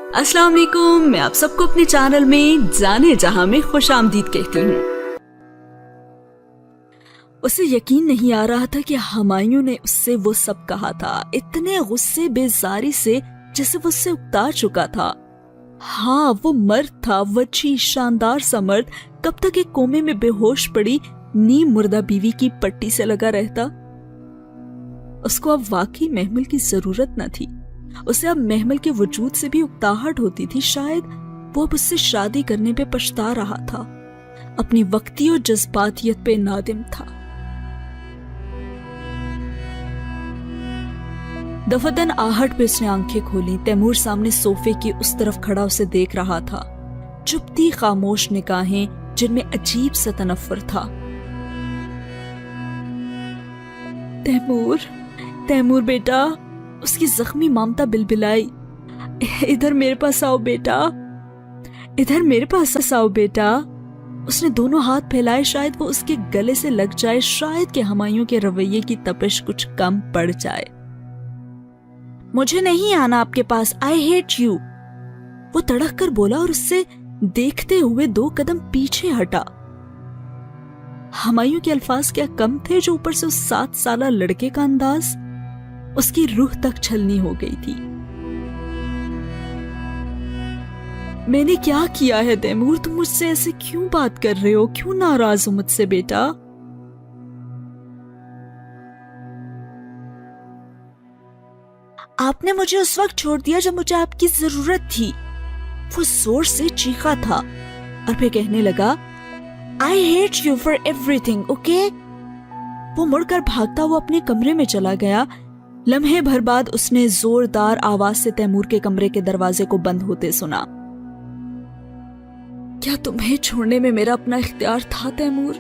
अस्सलाम वालेकुम, मैं आप सबको अपने चैनल में जाने जहां में खुश आमदीद कहती हूँ। उसे यकीन नहीं आ रहा था कि हुमायूं ने उससे वो सब कहा था, इतने गुस्से बेजारी से जैसे वो उससे उकता चुका था। हाँ, वो मर्द था, वची शानदार सा मर्द, कब तक एक कोमे में बेहोश पड़ी नीम मुर्दा बीवी की पट्टी से लगा रहता। उसको अब वाकई महमल की जरूरत न थी। उसे अब महमल के वजूद से भी उकताहट होती थी। शायद वो अब उससे शादी करने पे पछता रहा था, अपनी वक्ती और जज्बातियत पे नादिम था। दफदन आहट पे उसने आंखें खोली। तैमूर सामने सोफे की उस तरफ खड़ा उसे देख रहा था, चुपती खामोश निगाहें जिनमें अजीब सा तनफ्फुर था। तैमूर, तैमूर बेटा, उसकी जख्मी ममता बिलबिलाई, इधर मेरे पास आओ बेटा, इधर मेरे पास आओ बेटा। उसने दोनों हाथ फैलाए, शायद वो उसके गले से लग जाए, शायद कि हुमायूं के रवैये की तपिश कुछ कम पड़ जाए। मुझे नहीं आना आपके पास, आई हेट यू, वो तड़क कर बोला और उससे देखते हुए 2 कदम पीछे हटा। हुमायूं के अल्फाज क्या कम थे, जो ऊपर से उस 7 साला लड़के का अंदाज, उसकी रूह तक छलनी हो गई थी। मैंने क्या किया है तैमूर? तुम मुझसे ऐसे क्यों बात कर रहे हो? क्यों नाराज हो मुझसे बेटा? आपने मुझे उस वक्त छोड़ दिया जब मुझे आपकी जरूरत थी, वो जोर से चीखा था और फिर कहने लगा, I hate you for everything, okay? वो मुड़कर भागता हुआ अपने कमरे में चला गया। लम्हे भर बाद उसने जोरदार आवाज से तैमूर के कमरे के दरवाजे को बंद होते सुना। क्या तुम्हें छोड़ने में मेरा अपना इख्तियार था तैमूर?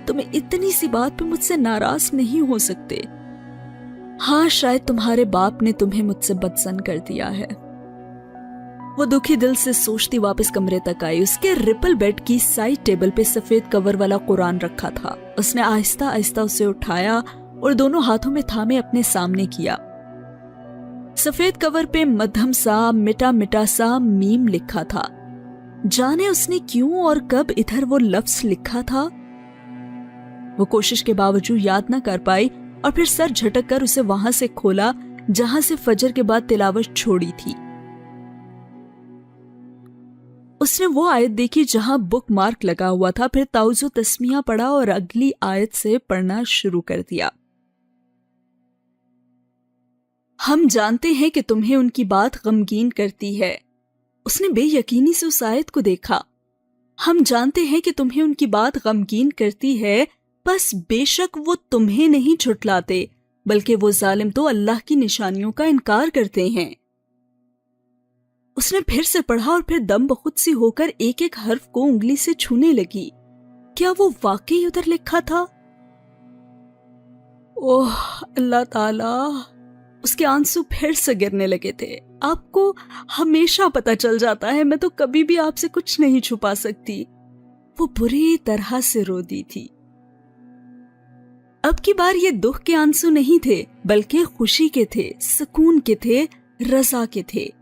तुम्हें इतनी सी बात पे मुझसे नाराज नहीं हो सकते। हाँ, शायद तुम्हारे बाप ने तुम्हें मुझसे बदसन कर दिया है। वो दुखी दिल से सोचती वापस कमरे तक आई। उसके रिपल बेड की साइड टेबल पे सफेद कवर वाला कुरान रखा था। उसने आहिस्ता आहिस्ता उसे उठाया और दोनों हाथों में थामे अपने सामने किया। सफेद कवर पे मध्यम सा मिटा मिटा सा मीम लिखा था। जाने उसने क्यों और कब इधर वो लफ्ज लिखा था। वो कोशिश के बावजूद याद न कर पाई और फिर सर झटक कर उसे वहां से खोला जहां से फजर के बाद तिलावत छोड़ी थी। उसने वो आयत देखी जहां बुक मार्क लगा हुआ था, फिर ताउज़ो तस्मिया पढ़ा और अगली आयत से पढ़ना शुरू कर दिया। हम जानते हैं कि तुम्हें उनकी बात गमगीन करती है। उसने बेयकीनी से उस आयत को देखा। हम जानते हैं कि तुम्हें उनकी बात गमगीन करती है, बस बेशक वो तुम्हें नहीं झुठलाते, बल्कि वो जालिम तो अल्लाह की निशानियों का इनकार करते हैं। उसने फिर से पढ़ा और फिर दम बखुद सी होकर एक एक हर्फ को उंगली से छूने लगी। क्या वो वाकई उधर लिखा था? ओह अल्लाह ताला! उसके आंसू फिर से गिरने लगे थे। आपको हमेशा पता चल जाता है, मैं तो कभी भी आपसे कुछ नहीं छुपा सकती। वो बुरी तरह से रो दी थी। अब की बार ये दुख के आंसू नहीं थे, बल्कि खुशी के थे, सुकून के थे, रजा के थे।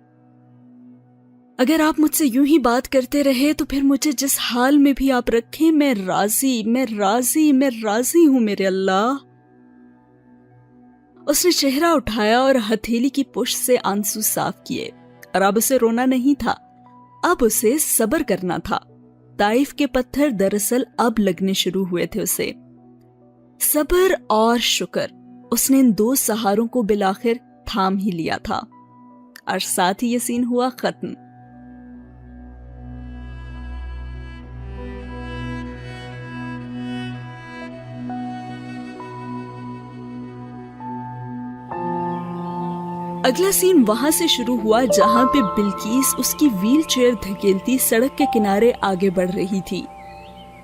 अगर आप मुझसे यूं ही बात करते रहे तो फिर मुझे जिस हाल में भी आप रखें, मैं राजी, मैं राजी, मैं राजी हूं मेरे अल्लाह। उसने चेहरा उठाया और हथेली की पुष्ट से आंसू साफ किए। और अब उसे रोना नहीं था, अब उसे सब्र करना था। ताइफ के पत्थर दरअसल अब लगने शुरू हुए थे उसे। सब्र और शुक्र, उसने इन 2 सहारों को बिलाखिर थाम ही लिया था और साथ ही ये सीन हुआ खत्म। अगला सीन वहां से शुरू हुआ जहां पे बिल्कीस उसकी व्हीलचेयर धकेलती सड़क के किनारे आगे बढ़ रही थी।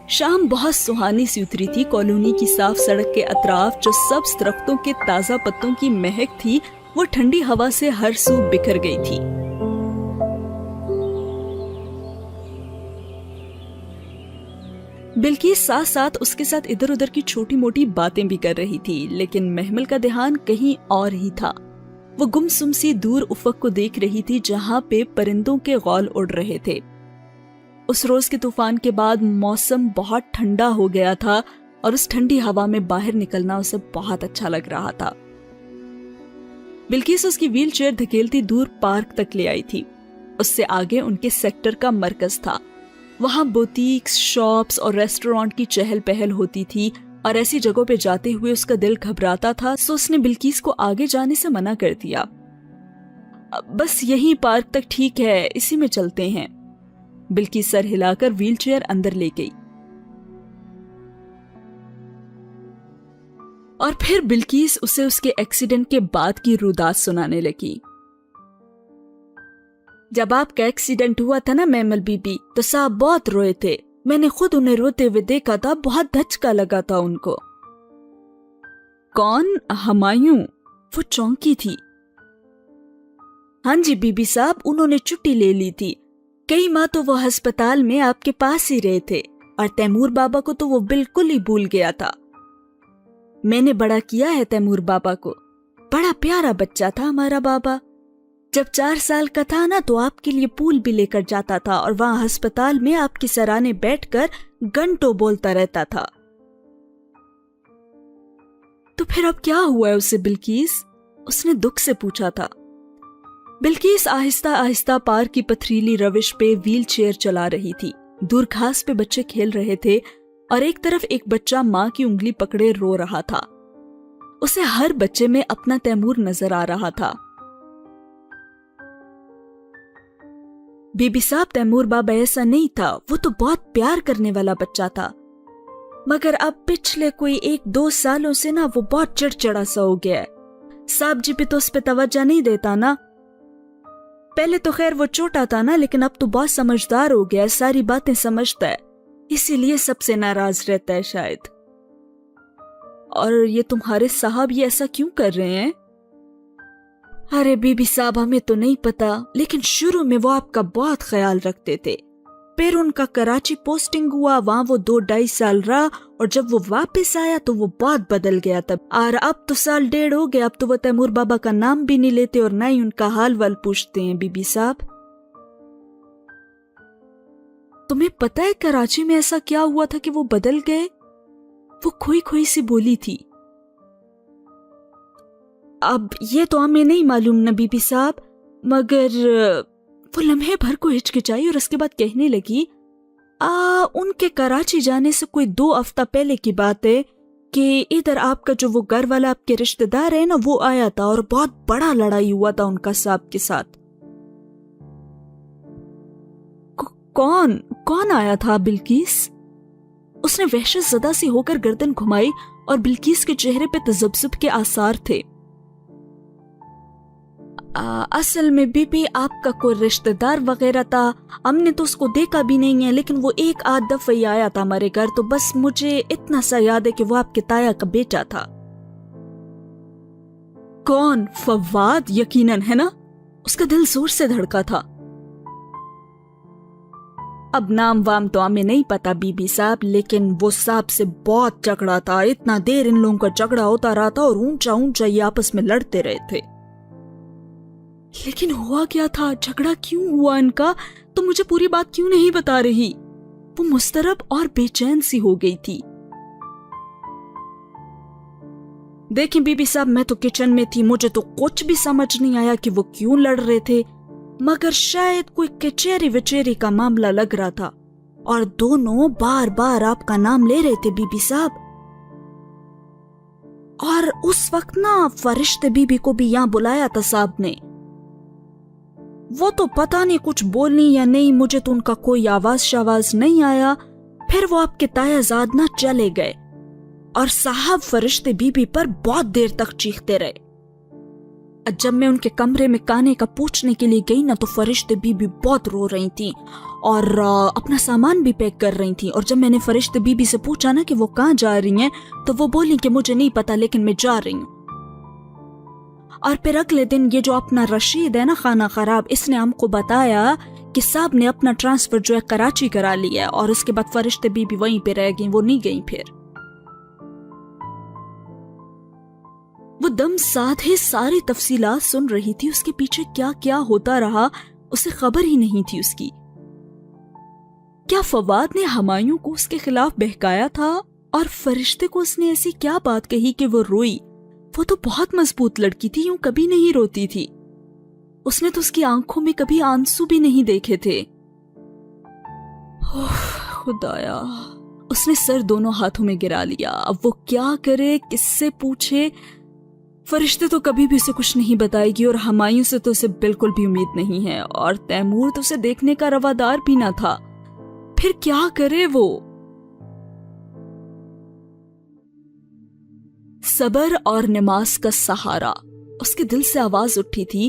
शाम बहुत सुहानी सी उतरी थी। कॉलोनी की साफ सड़क के अतराफ जो सब्ज दरख्तों के ताजा पत्तों की महक थी, वो ठंडी हवा से हर सू बिखर गई थी। बिल्कीस साथ साथ उसके साथ इधर उधर की छोटी मोटी बातें भी कर रही थी, लेकिन महमल का ध्यान कहीं और ही था। वो गुमसुम सी दूर उफक को देख रही थी जहां पे परिंदों के गौल उड़ रहे थे। उस रोज के तूफान के बाद मौसम बहुत ठंडा हो गया था और उस ठंडी हवा में बाहर निकलना उसे बहुत अच्छा लग रहा था। बिल्किस उसकी व्हील चेयर धकेलती दूर पार्क तक ले आई थी। उससे आगे उनके सेक्टर का मरकज था। वहां बुटीक्स, शॉप्स और रेस्टोरेंट की चहल पहल होती थी और ऐसी जगहों पे जाते हुए उसका दिल घबराता था, सो उसने बिल्किस को आगे जाने से मना कर दिया। बस यही पार्क तक ठीक है, इसी में चलते हैं। बिल्किस सर हिलाकर व्हील चेयर अंदर ले गई और फिर बिल्किस उसे उसके एक्सीडेंट के बाद की रुदास सुनाने लगी। जब आपका एक्सीडेंट हुआ था ना मैमल बीबी, तो साहब बहुत रोए थे। मैंने खुद उन्हें रोते हुए देखा था, बहुत धचका लगा था उनको। कौन? हुमायूं? वो चौंकी थी। हाँ जी बीबी साहब, उन्होंने छुट्टी ले ली थी। कई माह तो वो अस्पताल में आपके पास ही रहे थे और तैमूर बाबा को तो वो बिल्कुल ही भूल गया था। मैंने बड़ा किया है तैमूर बाबा को, बड़ा प्यारा बच्चा था हमारा बाबा। जब 4 साल का था ना, तो आपके लिए पूल भी लेकर जाता था और वहां अस्पताल में आपके सराने बैठकर घंटों बोलता रहता था। तो फिर अब क्या हुआ है उसे बिल्किस? उसने दुख से पूछा था। बिल्किस आहिस्ता आहिस्ता पार्क की पथरीली रविश पे व्हील चेयर चला रही थी। दूर घास पे बच्चे खेल रहे थे और एक तरफ एक बच्चा माँ की उंगली पकड़े रो रहा था। उसे हर बच्चे में अपना तैमूर नजर आ रहा था। बीबी साहब, तैमूर बाबा ऐसा नहीं था, वो तो बहुत प्यार करने वाला बच्चा था। मगर अब पिछले कोई 1-2 सालों से ना वो बहुत चिड़चिड़ा सा हो गया है। साहब जी भी तो उस पे तवज्जो नहीं देता ना। पहले तो खैर वो छोटा था ना, लेकिन अब तो बहुत समझदार हो गया है, सारी बातें समझता है, इसीलिए सबसे नाराज रहता है शायद। और ये तुम्हारे साहब ये ऐसा क्यों कर रहे हैं? अरे बीबी साहब, हमें तो नहीं पता, लेकिन शुरू में वो आपका बहुत ख्याल रखते थे। फिर उनका कराची पोस्टिंग हुआ, वहां वो 2-2.5 साल रहा और जब वो वापस आया तो वो बहुत बदल गया तब। और अब तो 1.5 साल हो गया, अब तो वो तैमूर बाबा का नाम भी नहीं लेते और ना ही उनका हाल वाल पूछते हैं। बीबी साहब, तुम्हें पता है कराची में ऐसा क्या हुआ था कि वो बदल गए? वो खोई खोई सी बोली थी। अब ये तो हमें नहीं मालूम ना बीबी साहब, मगर वो लम्हे भर को हिचकिचाई और उसके बाद कहने लगी, उनके कराची जाने से कोई 2 हफ्ता पहले की बात है कि इधर आपका जो वो घर वाला आपके रिश्तेदार है ना, वो आया था और बहुत बड़ा लड़ाई हुआ था उनका साहब के साथ। कौन आया था बिल्किस? उसने वहशत ज़दा सी होकर गर्दन घुमाई और बिल्किस के चेहरे पे तजब्जुब के आसार थे। असल में बीबी आपका कोई रिश्तेदार वगैरह था, हमने तो उसको देखा भी नहीं है, लेकिन वो 1-8 दफा ही आया था हमारे घर, तो बस मुझे इतना सा याद है कि वो आपके ताया का बेटा था। कौन? फवाद? यकीनन, है ना? उसका दिल जोर से धड़का था। अब नाम वाम तो हमें नहीं पता बीबी साहब, लेकिन वो साहब से बहुत झगड़ा था। इतना देर इन लोगों का झगड़ा होता रहा था और ऊंचा ऊंचा ये आपस में लड़ते रहे थे। लेकिन हुआ क्या था? झगड़ा क्यों हुआ इनका? तो मुझे पूरी बात क्यों नहीं बता रही? वो मुस्तरब और बेचैन सी हो गई थी। देखिए बीबी साहब, मैं तो किचन में थी, मुझे तो कुछ भी समझ नहीं आया कि वो क्यों लड़ रहे थे, मगर शायद कोई कचेरी विचेरी का मामला लग रहा था और दोनों बार बार आपका नाम ले रहे थे बीबी साहब। और उस वक्त ना फरिश्ते बीबी को भी यहाँ बुलाया था साहब ने। वो तो पता नहीं कुछ बोलनी या नहीं, मुझे तो उनका कोई आवाज शावाज नहीं आया। फिर वो आपके तायाजाद ना चले गए और साहब फरिश्ते बीबी पर बहुत देर तक चीखते रहे। जब मैं उनके कमरे में खाने का पूछने के लिए गई ना, तो फरिश्ते बीबी बहुत रो रही थी और अपना सामान भी पैक कर रही थी। और जब मैंने फरिश्ते बीबी से पूछा ना कि वो कहाँ जा रही हैं, तो वो बोली कि मुझे नहीं पता, लेकिन मैं जा रही हूँ। और फिर अगले दिन ये जो अपना रशीद है ना, खाना खराब, इसने हमको बताया कि साहब ने अपना ट्रांसफर जो है कराची करा लिया है और उसके बाद फरिश्ते बीबी वहीं पे रह गई, वो नहीं गई फिर। وہ دم سادھے ساری تفصیلات سن رہی تھی. اس کے پیچھے کیا کیا ہوتا رہا اسے خبر ہی نہیں تھی اس کی. کیا فواد نے ہمایوں کو اس کے خلاف بہکایا تھا؟ اور فرشتے کو اس نے ایسی کیا بات کہی کہ وہ روئی؟ وہ تو بہت مضبوط لڑکی تھی، یوں کبھی نہیں روتی تھی. اس نے تو اس کی آنکھوں میں کبھی آنسو بھی نہیں دیکھے تھے. خدایا. اس نے سر دونوں ہاتھوں میں گرا لیا. اب وہ کیا کرے، کس سے پوچھے؟ فرشتے تو کبھی بھی اسے کچھ نہیں بتائے گی، اور ہمایوں سے تو اسے بالکل بھی امید نہیں ہے، اور تیمور تو اسے دیکھنے کا روادار بھی نہ تھا. پھر کیا کرے وہ؟ صبر اور نماز کا سہارا. اس کے دل سے آواز اٹھی تھی،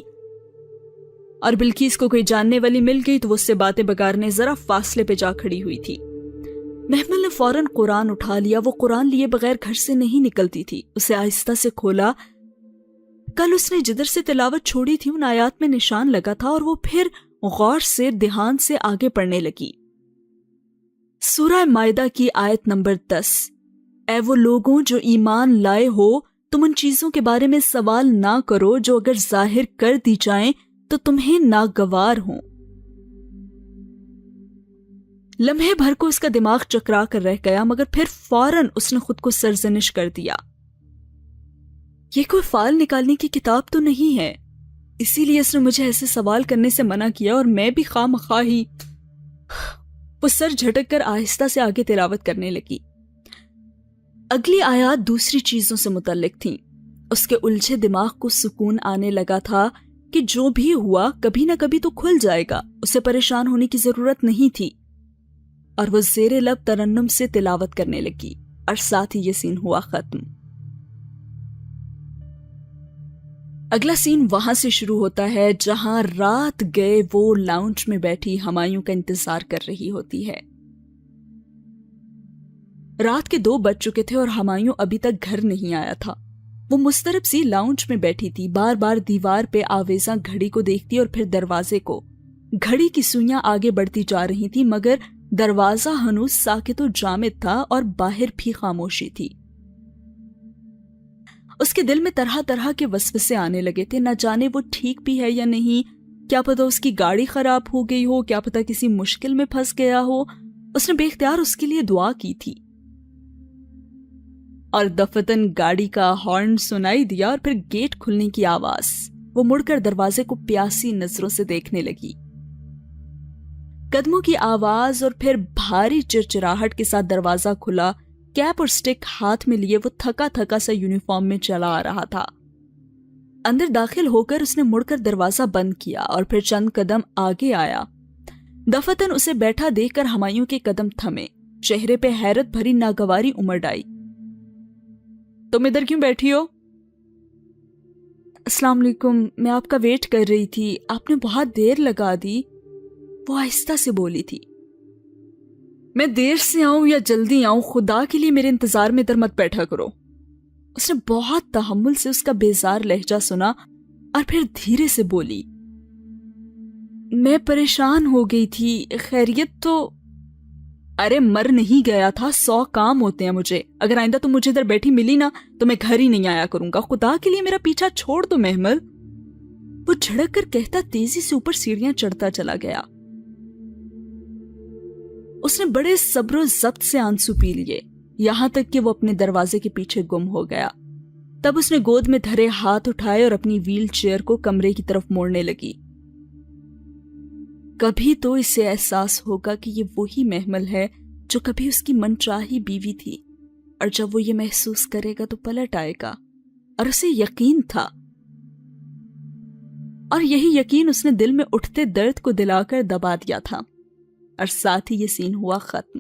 اور بلقیس کو کوئی جاننے والی مل گئی تو وہ اس سے باتیں بگارنے ذرا فاصلے پہ جا کھڑی ہوئی تھی. محمل نے فوراً قرآن اٹھا لیا. وہ قرآن لیے بغیر گھر سے نہیں نکلتی تھی. اسے آہستہ سے کھولا. کل اس نے جدھر سے تلاوت چھوڑی تھی ان آیات میں نشان لگا تھا، اور وہ پھر غور سے دھیان سے آگے پڑھنے لگی. سورہ مائدہ کی آیت نمبر 10. اے وہ لوگوں جو ایمان لائے ہو، تم ان چیزوں کے بارے میں سوال نہ کرو جو اگر ظاہر کر دی جائیں تو تمہیں ناگوار ہوں. لمحے بھر کو اس کا دماغ چکرا کر رہ گیا، مگر پھر فوراً اس نے خود کو سرزنش کر دیا. یہ کوئی فال نکالنے کی کتاب تو نہیں ہے، اسی لیے اس نے مجھے ایسے سوال کرنے سے منع کیا، اور میں بھی خواہ مخواہ ہی. وہ سر جھٹک کر آہستہ سے آگے تلاوت کرنے لگی. اگلی آیات دوسری چیزوں سے متعلق تھیں. اس کے الجھے دماغ کو سکون آنے لگا تھا کہ جو بھی ہوا کبھی نہ کبھی تو کھل جائے گا. اسے پریشان ہونے کی ضرورت نہیں تھی. اور وہ زیر لب ترنم سے تلاوت کرنے لگی، اور ساتھ ہی یہ سین ہوا ختم. اگلا سین وہاں سے شروع ہوتا ہے جہاں رات گئے وہ لاؤنج میں بیٹھی ہمایوں کا انتظار کر رہی ہوتی ہے. رات کے 2 بج چکے تھے اور ہمایوں ابھی تک گھر نہیں آیا تھا. وہ مضطرب سی لاؤنج میں بیٹھی تھی، بار بار دیوار پہ آویزاں گھڑی کو دیکھتی اور پھر دروازے کو. گھڑی کی سوئیاں آگے بڑھتی جا رہی تھی، مگر دروازہ ہنوز ساکت و جامد تھا اور باہر بھی خاموشی تھی. اس کے دل میں طرح طرح کے وسوسے آنے لگے تھے. نہ جانے وہ ٹھیک بھی ہے یا نہیں، کیا پتا اس کی گاڑی خراب ہو گئی ہو، کیا پتا کسی مشکل میں پھنس گیا ہو. اس نے بے اختیار اس کے لیے دعا کی تھی. اور دفتن گاڑی کا ہارن سنائی دیا اور پھر گیٹ کھلنے کی آواز. وہ مڑ کر دروازے کو پیاسی نظروں سے دیکھنے لگی. قدموں کی آواز اور پھر بھاری چرچراہٹ کے ساتھ دروازہ کھلا. کیپ اور سٹک ہاتھ میں لیے وہ تھکا تھکا سا یونیفارم میں چلا آ رہا تھا. اندر داخل ہو کر اس نے مڑ کر دروازہ بند کیا اور پھر چند قدم آگے آیا. دفتن اسے بیٹھا دیکھ کر ہمایوں کے قدم تھمے. چہرے پہ حیرت بھری ناگواری امڑ آئی. تم ادھر کیوں بیٹھی ہو؟ السلام علیکم، میں آپ کا ویٹ کر رہی تھی، آپ نے بہت دیر لگا دی. وہ آہستہ سے بولی تھی. میں دیر سے آؤں یا جلدی آؤں، خدا کے لیے میرے انتظار میں ادھر مت بیٹھا کرو. اس نے بہت تحمل سے اس کا بیزار لہجہ سنا اور پھر دھیرے سے بولی. میں پریشان ہو گئی تھی. خیریت تو؟ ارے مر نہیں گیا تھا، 100 کام ہوتے ہیں مجھے. اگر آئندہ تم مجھے ادھر بیٹھی ملی نا تو میں گھر ہی نہیں آیا کروں گا. خدا کے لیے میرا پیچھا چھوڑ دو محمل. وہ جھڑک کر کہتا تیزی سے اوپر سیڑھیاں چڑھتا چلا گیا. اس نے بڑے صبر و ضبط سے آنسو پی لیے، یہاں تک کہ وہ اپنے دروازے کے پیچھے گم ہو گیا. تب اس نے گود میں دھرے ہاتھ اٹھائے اور اپنی ویل چیئر کو کمرے کی طرف موڑنے لگی. کبھی تو اسے احساس ہوگا کہ یہ وہی محمل ہے جو کبھی اس کی من چاہی بیوی تھی، اور جب وہ یہ محسوس کرے گا تو پلٹ آئے گا. اور اسے یقین تھا، اور یہی یقین اس نے دل میں اٹھتے درد کو دلا کر دبا دیا تھا. اور ساتھ ہی یہ سین ہوا ختم.